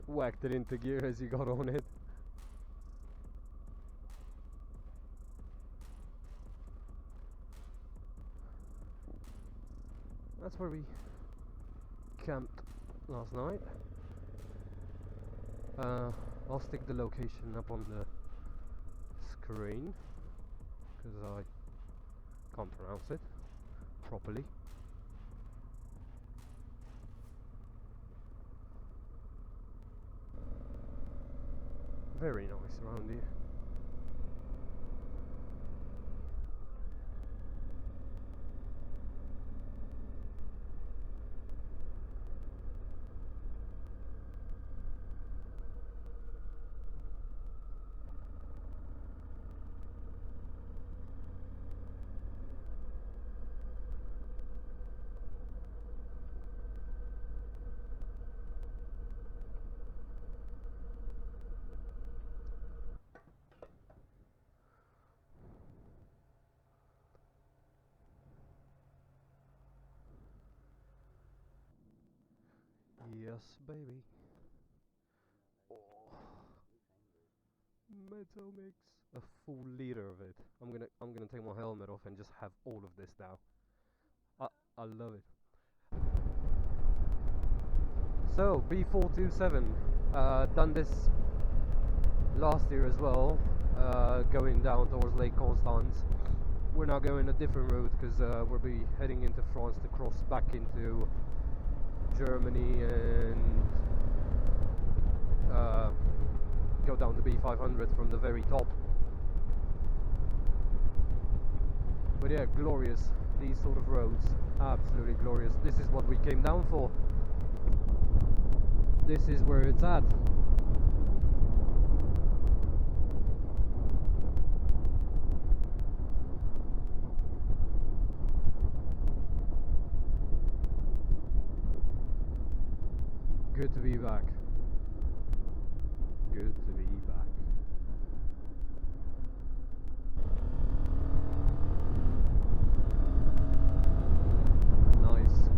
Whacked it into gear as you got on it. That's where we camped last night. I'll stick the location up on the screen because I can't pronounce it properly. Very nice around here. Yes, baby. Oh, metal mix. A full liter of it. I'm gonna take my helmet off and just have all of this now. I I love it. So B427, done this last year as well, going down towards Lake Constance. We're now going a different route because we'll be heading into France to cross back into Germany and go down the B500 from the very top. But yeah, glorious. These sort of roads, absolutely glorious. This is what we came down for. This is where it's at. Good to be back. Good to be back. Nice.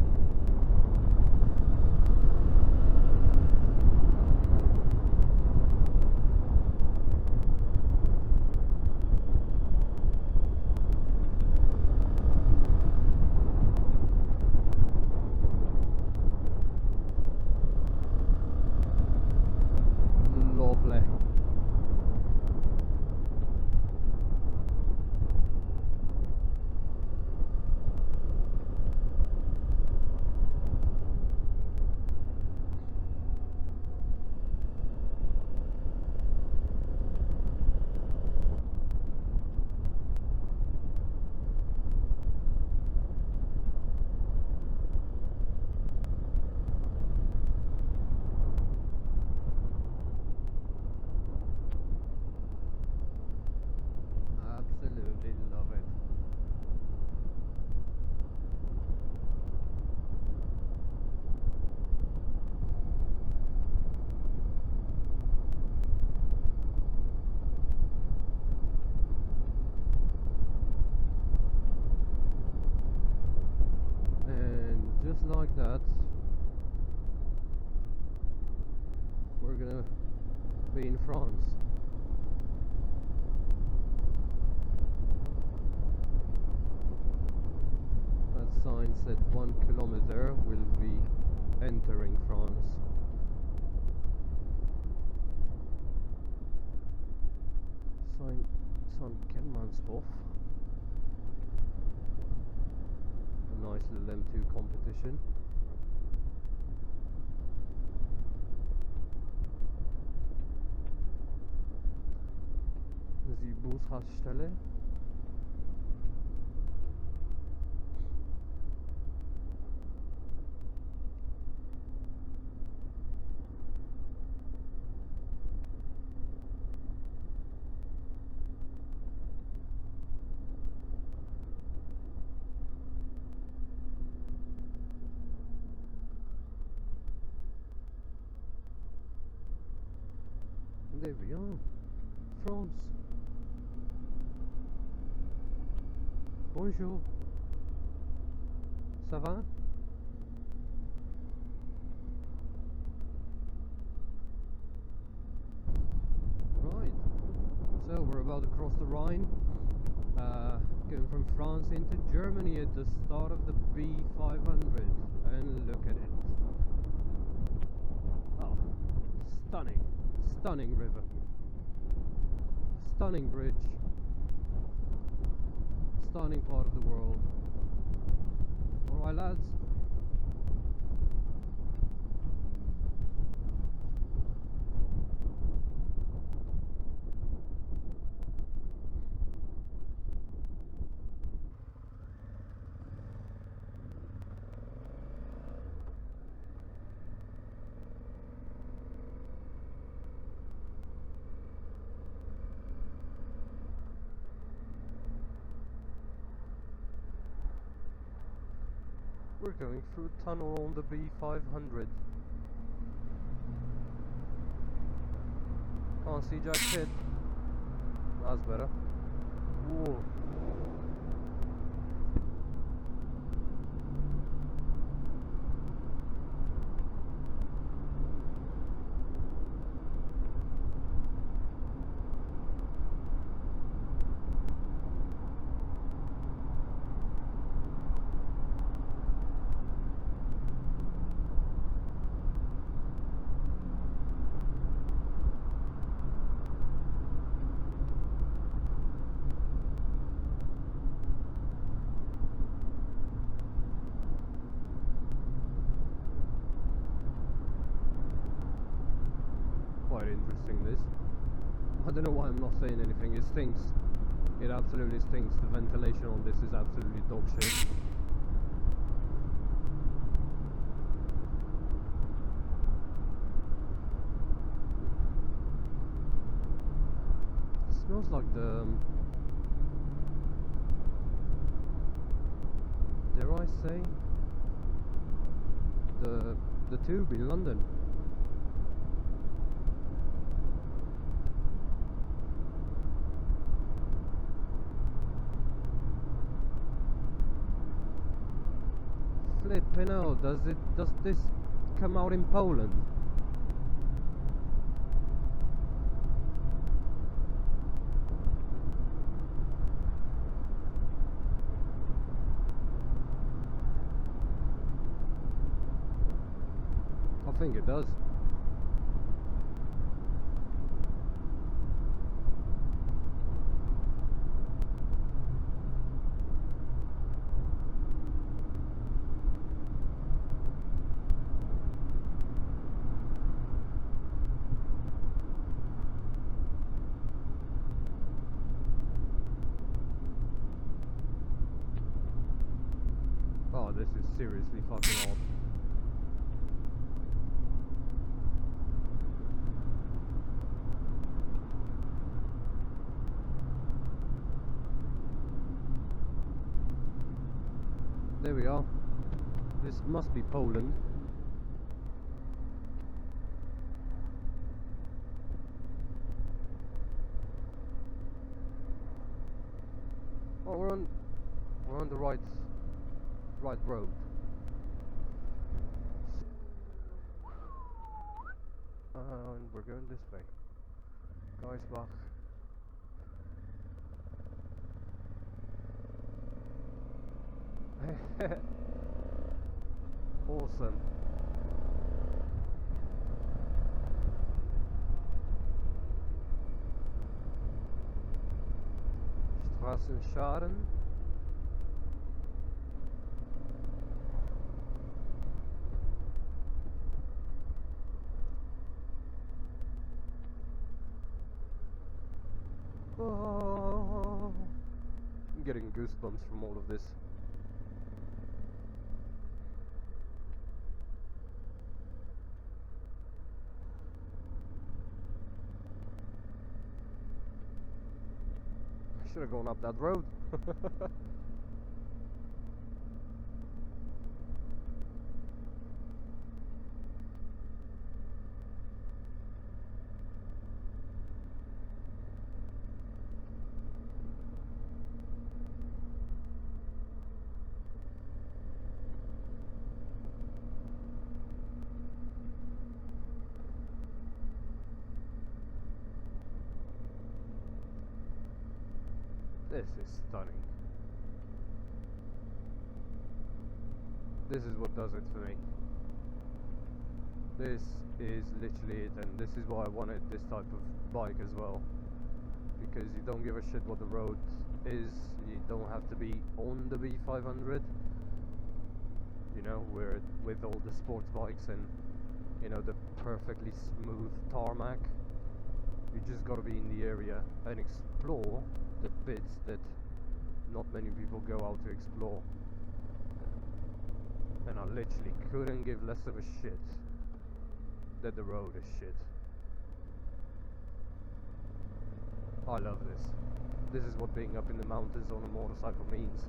Lovely. Absolutely love it. And just like that, we're gonna be in France. That sign said 1 kilometer will be entering France. Sign Kenmanshof. A nice little M2 competition. Das ist die Bushaltestelle. And there we are. France. Bonjour. Ça va? So we're about to cross the Rhine, going from France into Germany at the start of the B500, and look at it. Oh, stunning, stunning river, stunning bridge, stunning part of the world. Alright lads. We're going through a tunnel on the B500. Can't see jack shit. That's better. Ooh. Quite interesting this. I don't know why I'm not saying anything. It stinks. It absolutely stinks. The ventilation on this is absolutely dog shit. It smells like the... dare I say? The tube in London. Flipping out, does this come out in Poland? I think it does. Oh, this is seriously fucking odd. There we are. This must be Poland. Oh, we're on the right road. And we're going this way. Geisbach. Awesome. Straßenschaden. Oh, I'm getting goosebumps from all of this. I should have gone up that road. This is stunning. This is what does it for me. This is literally it, and this is why I wanted this type of bike as well. Because you don't give a shit what the road is, you don't have to be on the B500. You know, with all the sports bikes and, you know, the perfectly smooth tarmac. You just gotta be in the area and explore the bits that not many people go out to explore. And I literally couldn't give less of a shit that the road is shit. I love this. This is what being up in the mountains on a motorcycle means.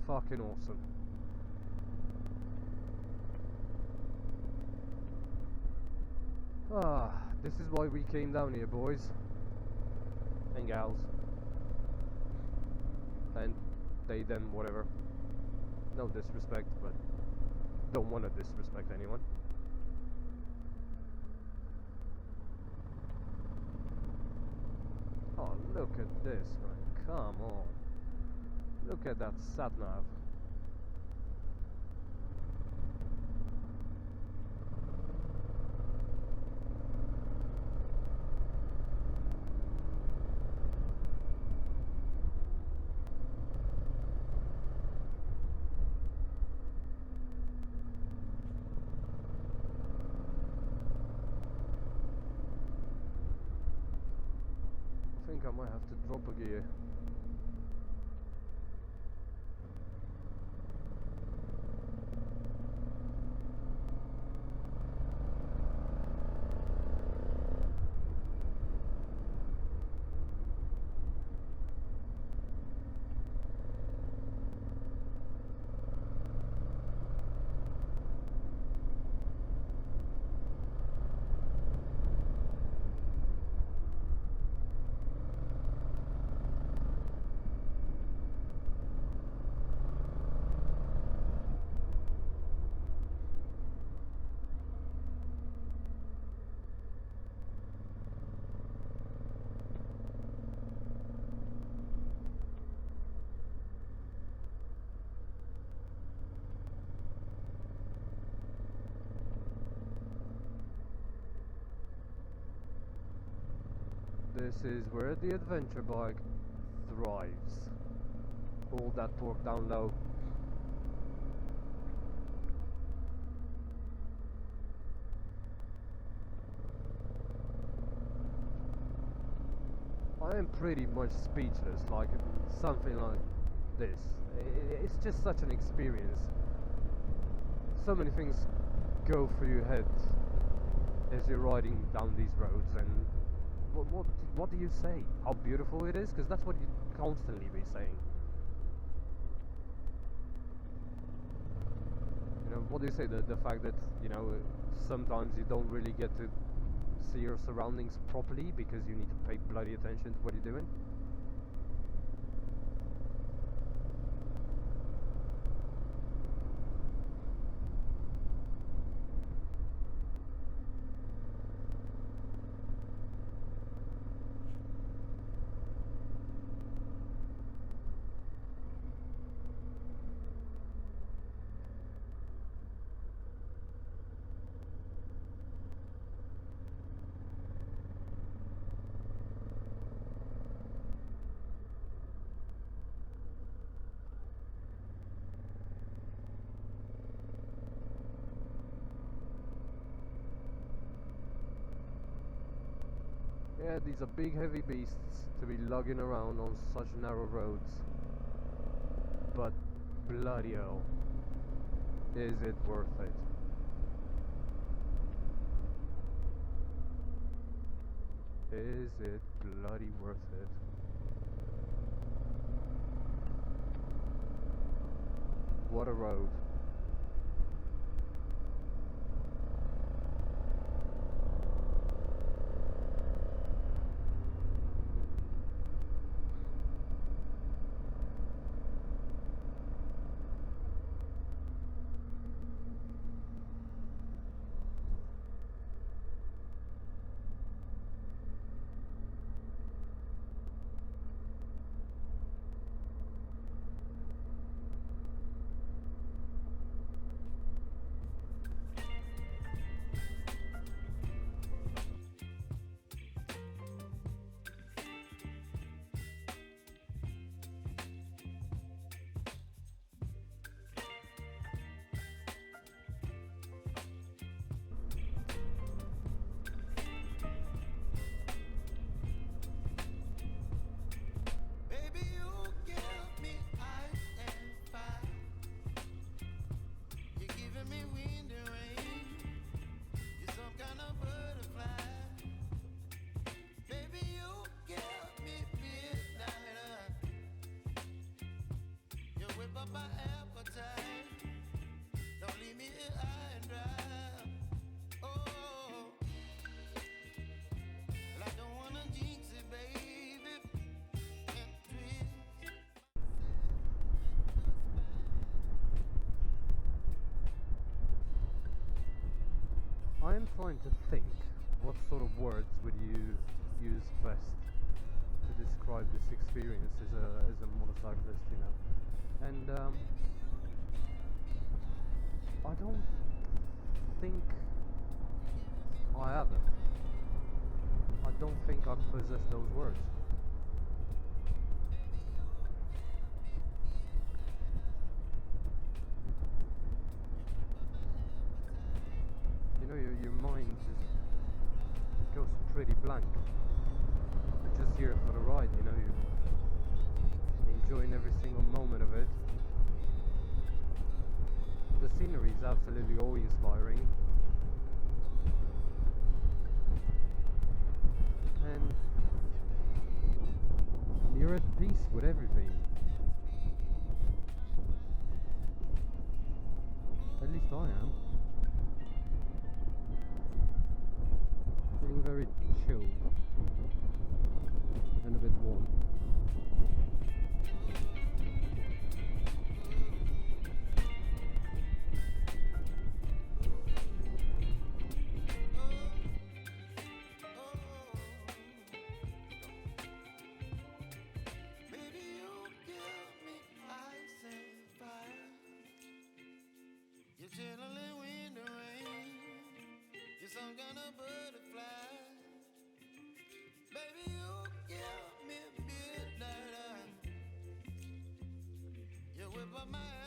Fucking awesome. This is why we came down here, boys and gals, and they, them, whatever. No disrespect, but don't want to disrespect anyone. Oh, look at this, man. Come on. Look at that sat-nav. I think I might have to drop a gear. This is where the adventure bike thrives. All that torque down low. I am pretty much speechless, like something like this. It's just such an experience. So many things go through your head as you're riding down these roads, and what do you say? How beautiful it is? Because that's what you constantly be saying. You know, what do you say? The fact that, you know, sometimes you don't really get to see your surroundings properly because you need to pay bloody attention to what you're doing. Yeah, these are big heavy beasts to be lugging around on such narrow roads. But bloody hell, is it worth it? Is it bloody worth it? What a road. trying to think, what sort of words would you use best to describe this experience as a motorcyclist, you know? And I don't think I have it. I don't think I possess those words. You know, your mind just goes pretty blank. You're just here for the ride, you know, you're enjoying every single moment of it. The scenery is absolutely awe-inspiring. And you're at peace with everything. At least I am. Feeling very chilled and a bit warm. You're chilling in the rain. You're some kind of butterfly. Baby, you give me midnight. You whip up my